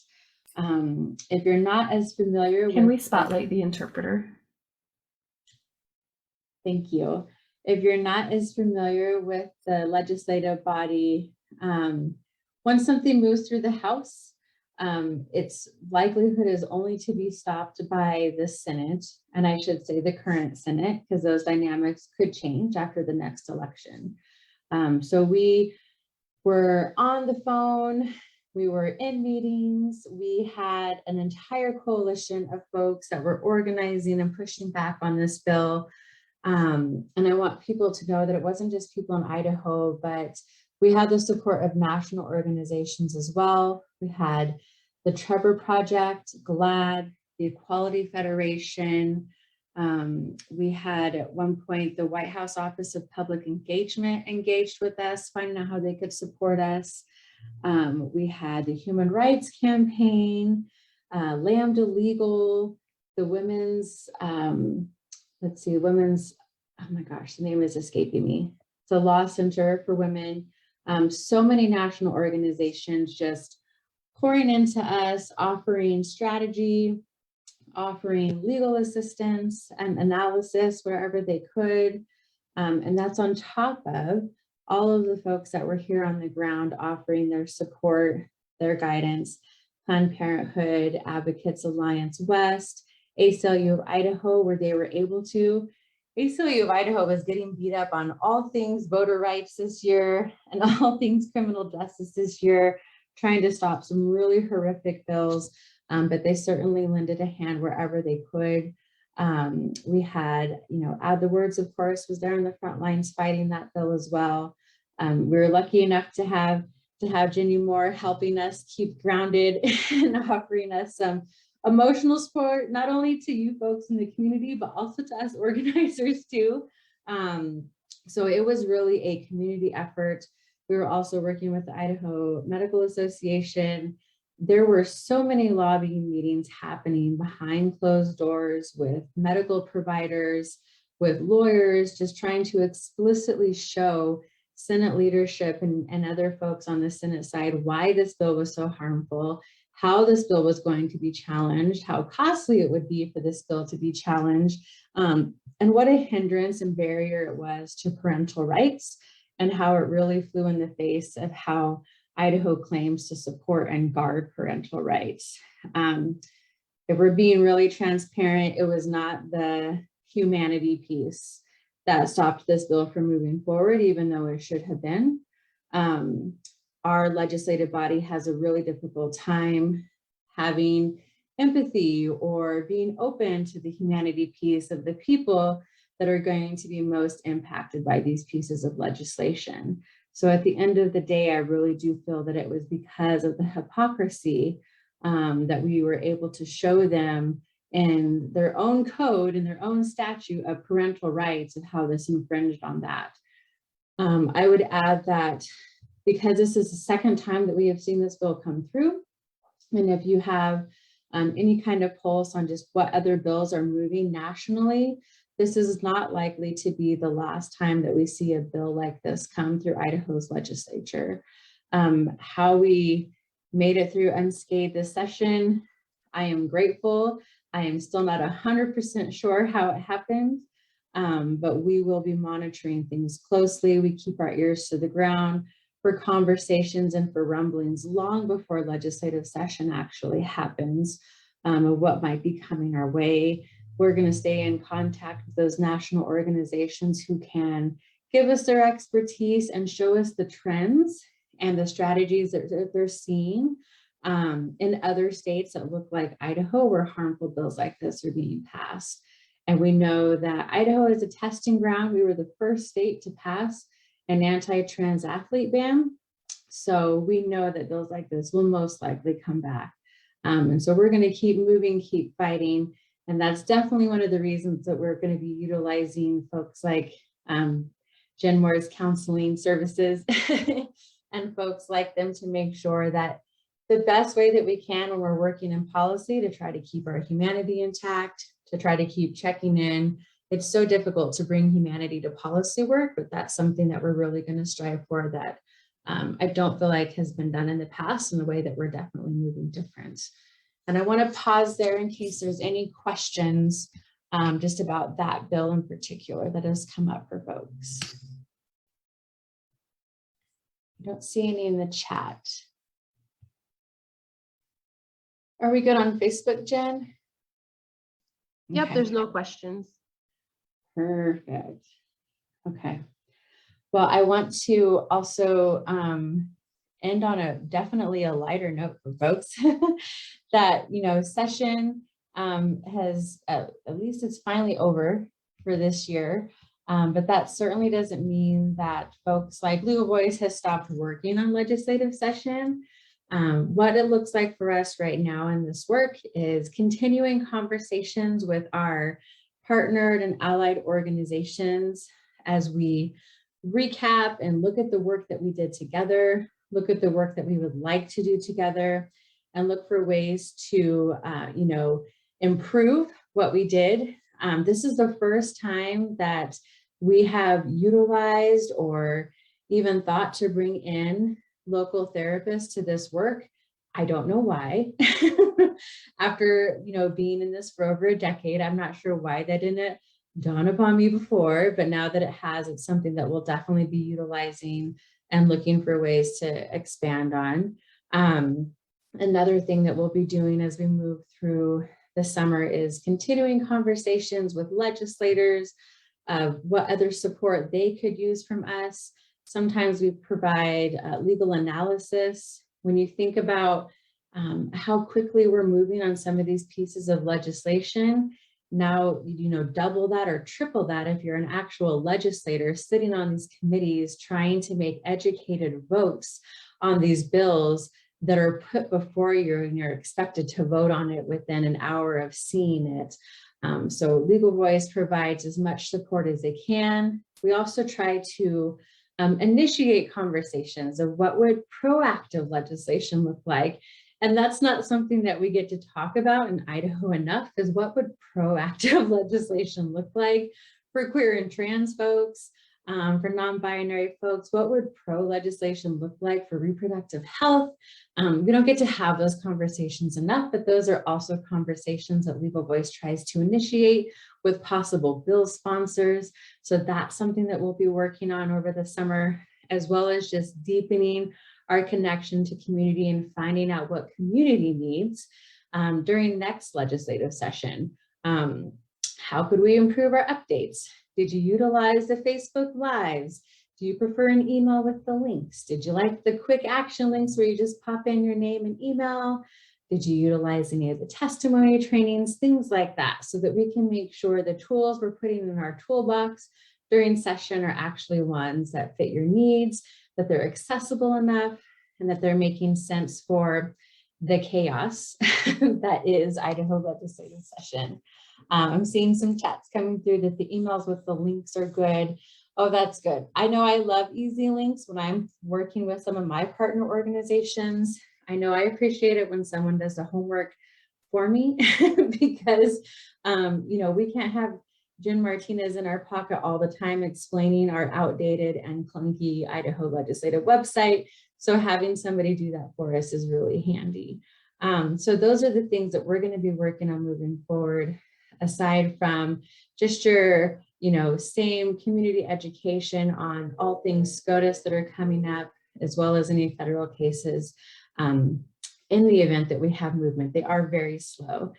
If you're not as familiar Can with— we spotlight the interpreter? Thank you. If you're not as familiar with the legislative body, once something moves through the House, its likelihood is only to be stopped by the Senate, and I should say the current Senate, because those dynamics could change after the next election. So we were on the phone, we were in meetings, we had an entire coalition of folks that were organizing and pushing back on this bill. And I want people to know that it wasn't just people in Idaho, but we had the support of national organizations as well. We had the Trevor Project, GLAAD, the Equality Federation. We had at one point the White House Office of Public Engagement engaged with us, finding out how they could support us. We had the Human Rights Campaign, Lambda Legal, the women's, oh my gosh, the name is escaping me. It's a law center for women. So many national organizations just pouring into us, offering strategy, offering legal assistance and analysis wherever they could. And that's on top of all of the folks that were here on the ground offering their support, their guidance. Planned Parenthood, Advocates Alliance West, ACLU of Idaho, where they were able to. ACLU of Idaho was getting beat up on all things voter rights this year and all things criminal justice this year, trying to stop some really horrific bills, but they certainly lended a hand wherever they could. We had, Add the Words, of course, was there on the front lines fighting that bill as well. We were lucky enough to have Jenny Moore helping us keep grounded and offering us some emotional support, not only to you folks in the community, but also to us organizers too. So it was really a community effort. We were also working with the Idaho Medical Association. There were so many lobbying meetings happening behind closed doors with medical providers, with lawyers, just trying to explicitly show Senate leadership and other folks on the Senate side why this bill was so harmful, how this bill was going to be challenged, how costly it would be for this bill to be challenged, and what a hindrance and barrier it was to parental rights, and how it really flew in the face of how Idaho claims to support and guard parental rights. If we're being really transparent, it was not the humanity piece that stopped this bill from moving forward, even though it should have been. Our legislative body has a really difficult time having empathy or being open to the humanity piece of the people that are going to be most impacted by these pieces of legislation. So at the end of the day, I really do feel that it was because of the hypocrisy that we were able to show them in their own code and their own statute of parental rights and how this infringed on that. I would add that because this is the second time that we have seen this bill come through, and if you have any kind of pulse on just what other bills are moving nationally, this is not likely to be the last time that we see a bill like this come through Idaho's legislature. How we made it through unscathed this session, I am grateful. I am still not 100% sure how it happened, but we will be monitoring things closely. We keep our ears to the ground for conversations and for rumblings long before legislative session actually happens, of what might be coming our way. We're going to stay in contact with those national organizations who can give us their expertise and show us the trends and the strategies that they're seeing in other states that look like Idaho, where harmful bills like this are being passed. And we know that Idaho is a testing ground. We were the first state to pass an anti-trans athlete ban. So we know that bills like this will most likely come back. And so we're going to keep moving, keep fighting. And that's definitely one of the reasons that we're going to be utilizing folks like Jen Moore's counseling services and folks like them to make sure that the best way that we can when we're working in policy to try to keep our humanity intact, to try to keep checking in. It's so difficult to bring humanity to policy work, but that's something that we're really going to strive for that I don't feel like has been done in the past in a way that we're definitely moving different. And I want to pause there in case there's any questions just about that bill in particular that has come up for folks. I don't see any in the chat. Are we good on Facebook, Jen? Yep, Okay. there's no questions. Perfect. Okay. Well, I want to also end on definitely a lighter note for folks that, session has, at least it's finally over for this year. But that certainly doesn't mean that folks like Legal Voice has stopped working on legislative session. What it looks like for us right now in this work is continuing conversations with our partnered and allied organizations as we recap and look at the work that we did together, look at the work that we would like to do together, and look for ways to, improve what we did. This is the first time that we have utilized or even thought to bring in local therapists to this work. I don't know why. After being in this for over a decade, I'm not sure why that didn't dawn upon me before, but now that it has, it's something that we'll definitely be utilizing and looking for ways to expand on. Another thing that we'll be doing as we move through the summer is continuing conversations with legislators of what other support they could use from us. Sometimes we provide legal analysis. When you think about how quickly we're moving on some of these pieces of legislation, now, double that or triple that if you're an actual legislator sitting on these committees trying to make educated votes on these bills that are put before you and you're expected to vote on it within an hour of seeing it. So Legal Voice provides as much support as they can. We also try to initiate conversations of what would proactive legislation look like. And that's not something that we get to talk about in Idaho enough, because what would proactive legislation look like for queer and trans folks, for non-binary folks? What would pro legislation look like for reproductive health? We don't get to have those conversations enough, but those are also conversations that Legal Voice tries to initiate with possible bill sponsors. So that's something that we'll be working on over the summer, as well as just deepening our connection to community and finding out what community needs during next legislative session. How could we improve our updates? Did you utilize the Facebook Lives? Do you prefer an email with the links? Did you like the quick action links where you just pop in your name and email? Did you utilize any of the testimony trainings, things like that, so that we can make sure the tools we're putting in our toolbox during session are actually ones that fit your needs, that they're accessible enough, and that they're making sense for the chaos that is Idaho legislative session. I'm seeing some chats coming through that the emails with the links are good. Oh, that's good. I know I love easy links when I'm working with some of my partner organizations. I know I appreciate it when someone does the homework for me because, we can't have Jen Martinez in our pocket all the time explaining our outdated and clunky Idaho legislative website. So having somebody do that for us is really handy. So those are the things that we're going to be working on moving forward, aside from just your, same community education on all things SCOTUS that are coming up, as well as any federal cases in the event that we have movement. They are very slow,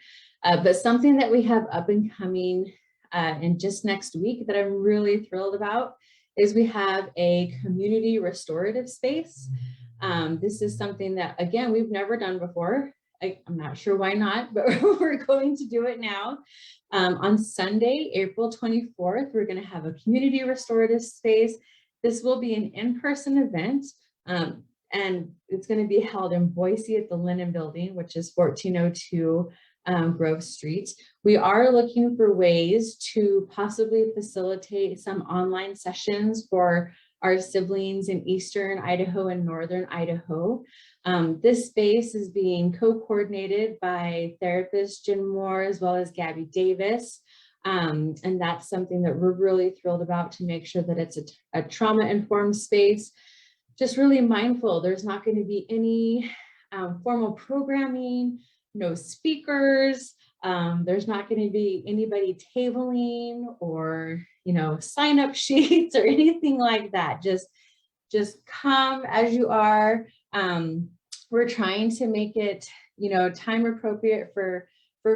but something that we have up and coming and just next week that I'm really thrilled about is we have a community restorative space. This is something that, again, we've never done before. I'm not sure why not, but we're going to do it now. On Sunday, April 24th, we're going to have a community restorative space. This will be an in-person event, and it's going to be held in Boise at the Linen Building, which is 1402 Grove Street. We are looking for ways to possibly facilitate some online sessions for our siblings in Eastern Idaho and Northern Idaho. This space is being co-coordinated by therapist Jen Moore, as well as Gabby Davis. And that's something that we're really thrilled about, to make sure that it's a trauma-informed space. Just really mindful, there's not going to be any formal programming, no speakers. There's not going to be anybody tabling or, sign-up sheets or anything like that. Just come as you are. We're trying to make it, time appropriate for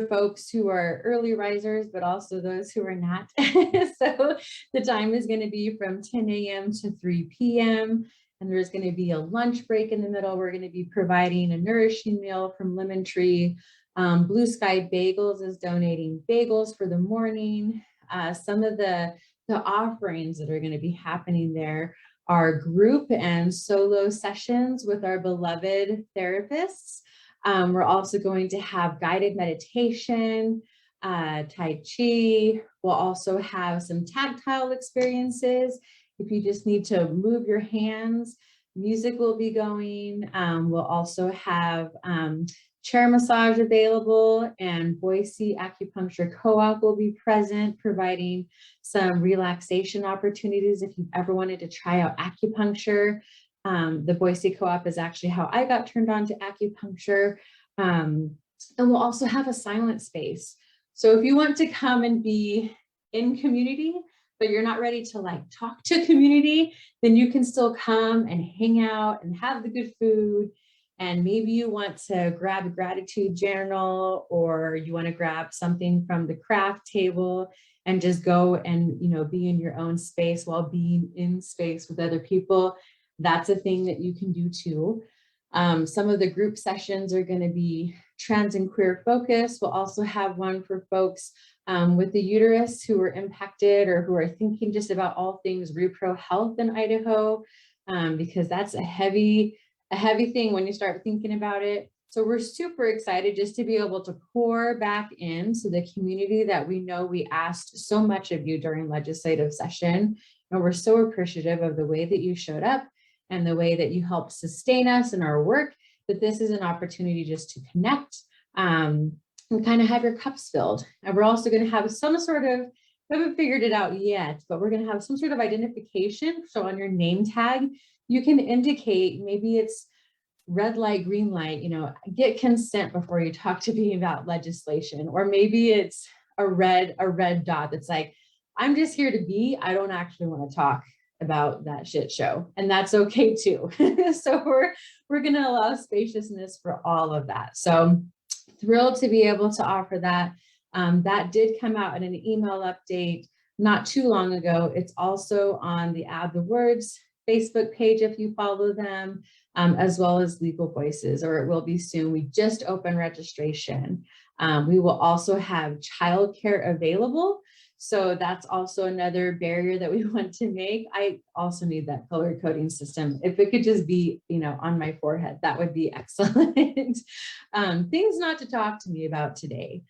folks who are early risers, but also those who are not. So the time is going to be from 10 a.m. to 3 p.m. And there's going to be a lunch break in the middle. We're going to be providing a nourishing meal from Lemon Tree. Blue Sky Bagels is donating bagels for the morning. Some of the offerings that are going to be happening there are group and solo sessions with our beloved therapists. We're also going to have guided meditation, Tai Chi. We'll also have some tactile experiences. If you just need to move your hands, music will be going. We'll also have chair massage available, and Boise Acupuncture Co-op will be present, providing some relaxation opportunities if you've ever wanted to try out acupuncture. The Boise Co-op is actually how I got turned on to acupuncture. And we'll also have a silent space. So if you want to come and be in community, but you're not ready to talk to community, then you can still come and hang out and have the good food. And maybe you want to grab a gratitude journal, or you want to grab something from the craft table and just go and, be in your own space while being in space with other people. That's a thing that you can do too. Some of the group sessions are going to be trans and queer focused. We'll also have one for folks with the uterus who are impacted or who are thinking just about all things repro health in Idaho, because that's a heavy thing when you start thinking about it. So we're super excited just to be able to pour back into the community that we know we asked so much of you during legislative session. And we're so appreciative of the way that you showed up and the way that you helped sustain us in our work, that this is an opportunity just to connect and kind of have your cups filled. And we're also going to have some sort of, we haven't figured it out yet, but we're going to have some sort of identification. So on your name tag, you can indicate, maybe it's red light, green light, get consent before you talk to me about legislation. Or maybe it's a red dot that's like, I'm just here to be, I don't actually want to talk about that shit show. And that's okay too. So we're going to allow spaciousness for all of that. So thrilled to be able to offer that. That did come out in an email update not too long ago. It's also on the Add the Words Facebook page if you follow them, as well as Legal Voices, or it will be soon. We just opened registration. We will also have childcare available. So that's also another barrier that we want to make. I also need that color coding system. If it could just be, on my forehead, that would be excellent. Things not to talk to me about today.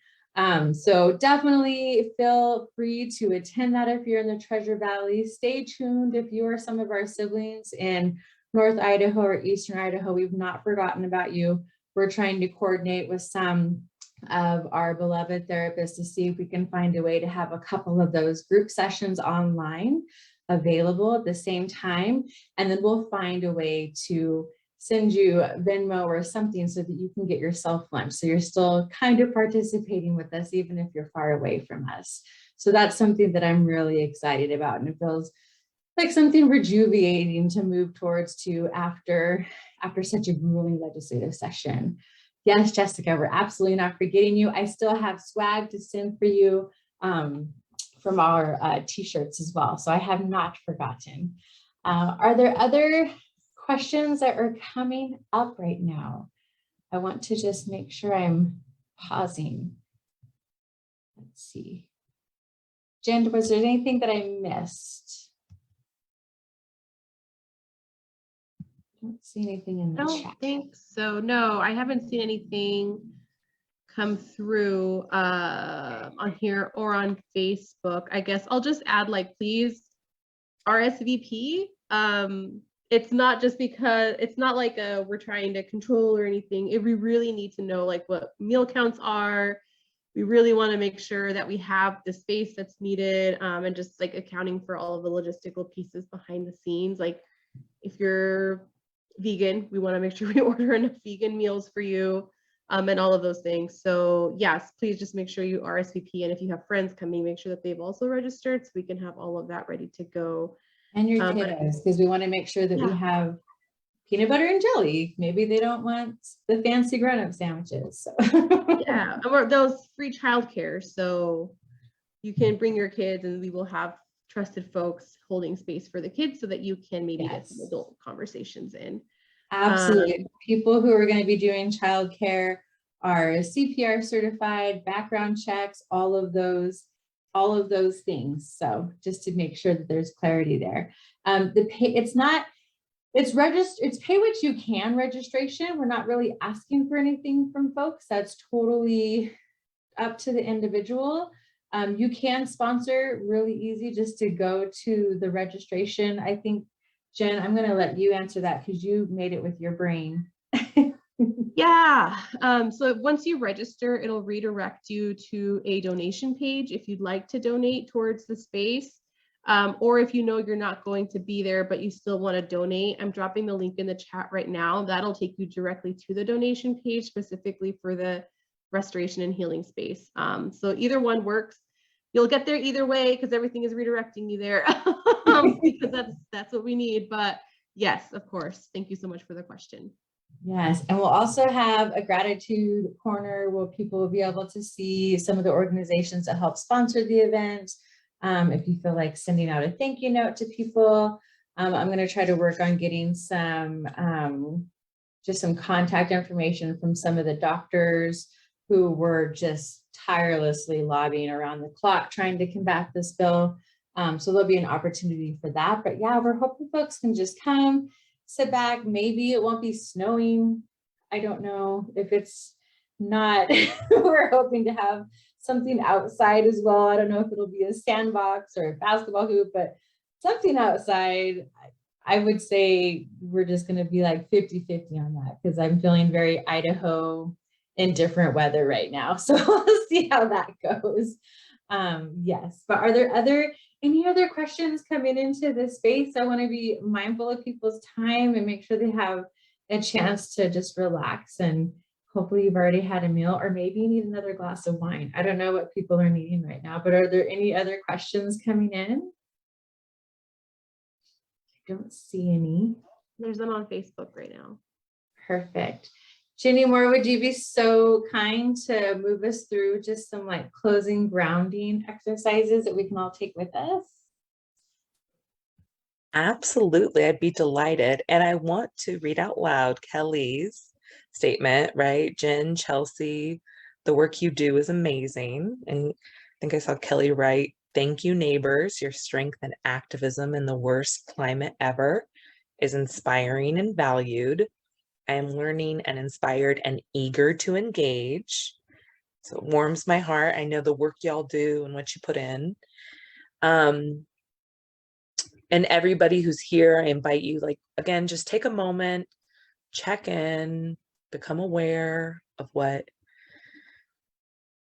So definitely feel free to attend that if you're in the Treasure Valley. Stay tuned if you are some of our siblings in North Idaho or Eastern Idaho. We've not forgotten about you. We're trying to coordinate with some of our beloved therapists to see if we can find a way to have a couple of those group sessions online available at the same time. And then we'll find a way to send you Venmo or something so that you can get yourself lunch. So you're still kind of participating with us, even if you're far away from us. So that's something that I'm really excited about. And it feels like something rejuvenating to move towards after such a grueling legislative session. Yes, Jessica, we're absolutely not forgetting you. I still have swag to send for you from our t-shirts as well. So I have not forgotten. Are there other questions that are coming up right now? I want to just make sure I'm pausing. Let's see. Jen, was there anything that I missed? I don't see anything in the I chat. don't think so. No, I haven't seen anything come through on here or on Facebook. I guess I'll just add, please RSVP. It's not just because it's not like we're trying to control or anything. We really need to know what meal counts are. We really want to make sure that we have the space that's needed, and just accounting for all of the logistical pieces behind the scenes. If you're vegan, we want to make sure we order enough vegan meals for you, and all of those things. So yes, please just make sure you RSVP. And if you have friends coming, make sure that they've also registered so we can have all of that ready to go. And your kiddos, because we want to make sure that we have peanut butter and jelly. Maybe they don't want the fancy grown-up sandwiches. So. Yeah, or those free childcare. So you can bring your kids and we will have trusted folks holding space for the kids so that you can maybe get some adult conversations in. Absolutely. People who are going to be doing childcare are CPR certified, background checks, all of those things. So just to make sure that there's clarity there. It's pay what you can registration. We're not really asking for anything from folks. That's totally up to the individual. You can sponsor really easy just to go to the registration. I think, Jen, I'm going to let you answer that because you made it with your brain. Yeah. So once you register, it'll redirect you to a donation page if you'd like to donate towards the space. Or if you know you're not going to be there, but you still want to donate, I'm dropping the link in the chat right now. That'll take you directly to the donation page specifically for the restoration and healing space. So either one works. You'll get there either way because everything is redirecting you there because that's what we need. But yes, of course. Thank you so much for the question. Yes, and we'll also have a gratitude corner where people will be able to see some of the organizations that help sponsor the event. If you feel like sending out a thank you note to people, I'm going to try to work on getting some contact information from some of the doctors who were just tirelessly lobbying around the clock trying to combat this bill. So there'll be an opportunity for that. But yeah, we're hoping folks can just come, sit back. Maybe it won't be snowing I don't know if it's not, we're hoping to have something outside as well. I don't know if it'll be a sandbox or a basketball hoop, but something outside. I would say we're just going to be like 50-50 on that because I'm feeling very Idaho in different weather right now. So we'll see how that goes. Yes, but are there any other questions coming into this space? I want to be mindful of people's time and make sure they have a chance to just relax, and hopefully you've already had a meal, or maybe you need another glass of wine. I don't know what people are needing right now, but are there any other questions coming in? I don't see any. There's them on Facebook right now. Perfect. Jenny Moore, would you be so kind to move us through just some like closing grounding exercises that we can all take with us? Absolutely, I'd be delighted. And I want to read out loud Kelly's statement, right? Jen, Chelsea, the work you do is amazing. And I think I saw Kelly write, thank you, neighbors. Your strength and activism in the worst climate ever is inspiring and valued. I am learning and inspired and eager to engage. So it warms my heart. I know the work y'all do and what you put in. And everybody who's here, I invite you, like, again, just take a moment, check in, become aware of what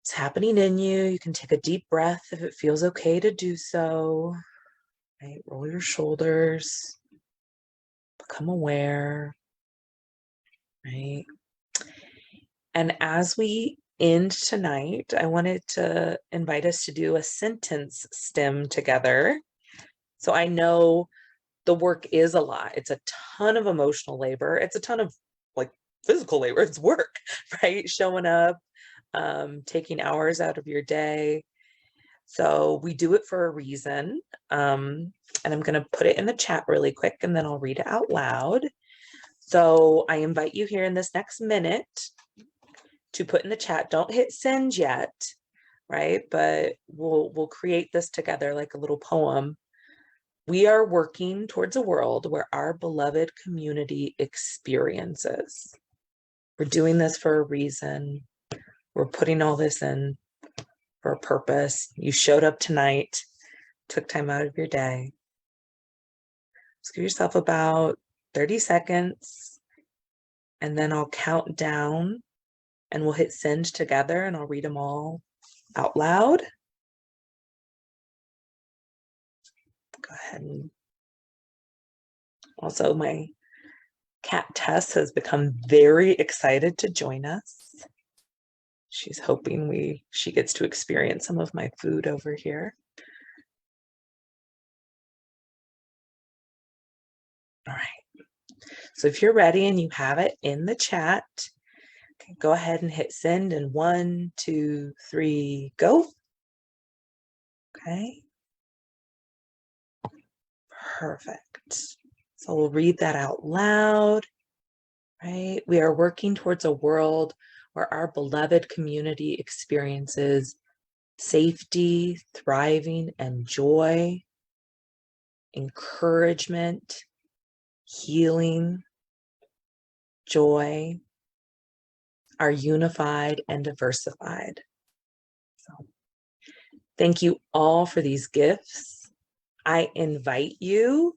is happening in you. You can take a deep breath if it feels okay to do so. Right? Roll your shoulders, become aware, right? And as we end tonight, I wanted to invite us to do a sentence stem together. So I know the work is a lot. It's a ton of emotional labor. It's a ton of like physical labor. It's work, right? Showing up, taking hours out of your day. So we do it for a reason. And I'm going to put it in the chat really quick and then I'll read it out loud. So I invite you here in this next minute to put in the chat. Don't hit send yet, right? But we'll create this together like a little poem. We are working towards a world where our beloved community experiences. We're doing this for a reason. We're putting all this in for a purpose. You showed up tonight, took time out of your day. Just give yourself about 30 seconds, and then I'll count down and we'll hit send together and I'll read them all out loud. Go ahead and also my cat Tess has become very excited to join us. She's hoping she gets to experience some of my food over here. All right. So if you're ready and you have it in the chat, okay, go ahead and hit send in 1, 2, 3, go. Okay. Perfect. So we'll read that out loud, right? We are working towards a world where our beloved community experiences safety, thriving, and joy, encouragement, healing, joy, are unified and diversified. So thank you all for these gifts. I invite you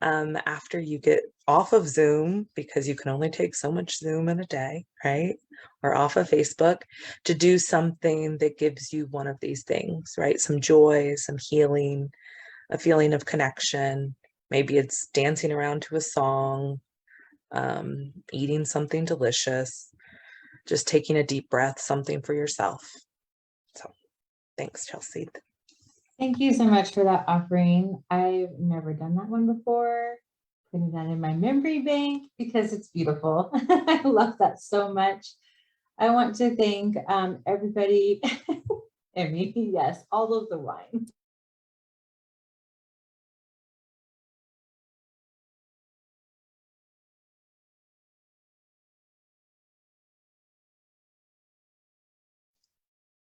after you get off of Zoom, because you can only take so much Zoom in a day, right? Or off of Facebook, to do something that gives you one of these things, right? Some joy, some healing, a feeling of connection. Maybe it's dancing around to a song, eating something delicious, just taking a deep breath, something for yourself. So thanks, Chelsea. Thank you so much for that offering. I've never done that one before. Putting that in my memory bank because it's beautiful. I love that so much. I want to thank everybody, and me, yes, all of the wine.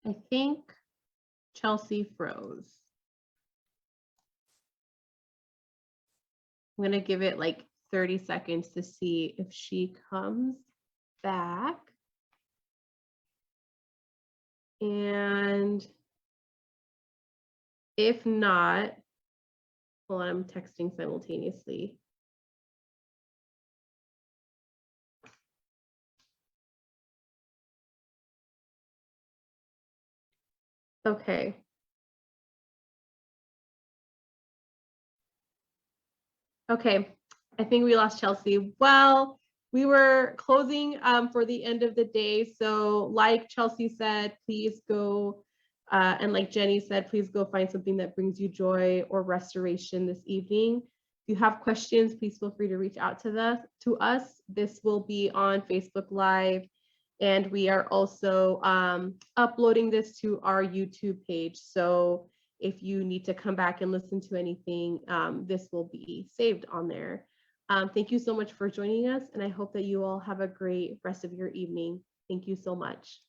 I think Chelsea froze. I'm gonna give it like 30 seconds to see if she comes. back. And if not, hold on, I'm texting simultaneously. Okay. Okay, I think we lost Chelsea. Well, we were closing for the end of the day. So like Chelsea said, please go, and like Jenny said, please go find something that brings you joy or restoration this evening. If you have questions, please feel free to reach out to us. This will be on Facebook Live, and we are also uploading this to our YouTube page. So if you need to come back and listen to anything, this will be saved on there. Thank you so much for joining us, and I hope that you all have a great rest of your evening. Thank you so much.